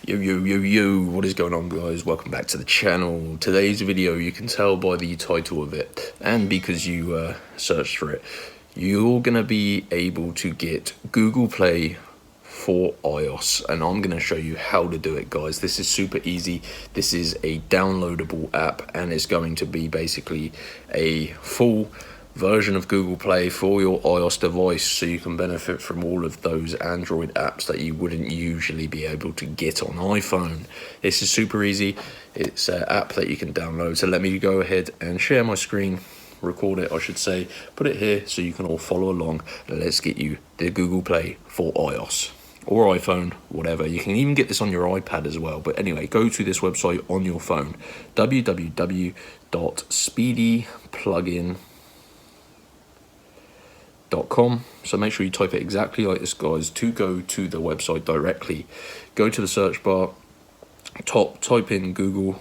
Yo, what is going on, guys? Welcome back to the channel. Today's video, you can tell by the title of it, and because you searched for it, you're gonna be able to get Google Play for iOS, and I'm gonna show you how to do it, guys. This is super easy. This is a downloadable app, and it's going to be basically a full version of Google Play for your iOS device, so you can benefit from all of those Android apps that you wouldn't usually be able to get on iPhone. This is super easy. It's an app that you can download. So let me go ahead and share my screen, record it I should say, put it here so you can all follow along. Let's get you the Google Play for iOS or iPhone, whatever. You can even get this on your iPad as well. But anyway, go to this website on your phone, www.speedyplugin.com. So make sure you type it exactly like this, guys, to go to the website directly. Go to the search bar, type in Google.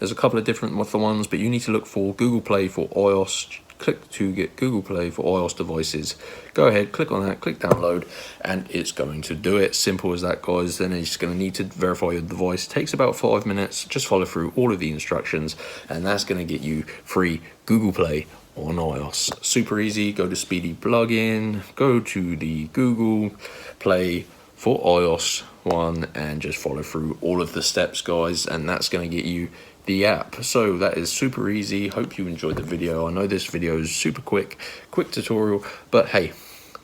There's a couple of different ones, but you need to look for Google Play for iOS. Click to get Google Play for iOS devices. Go ahead, click on that, click download, and it's going to do it. Simple as that, guys. Then it's going to need to verify your device. It takes about 5 minutes. Just follow through all of the instructions, and that's going to get you free Google Play on iOS. Super easy. Go to Speedy Plugin, go to the Google Play for iOS one, and just follow through all of the steps, guys, and that's going to get you the app. So that is super easy. Hope you enjoyed the video. I know this video is super quick tutorial, but hey,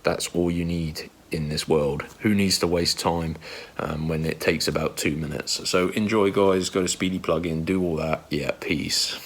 that's all you need in this world. Who needs to waste time when it takes about 2 minutes? So enjoy, guys. Go to Speedy Plugin, do all that. Yeah, peace.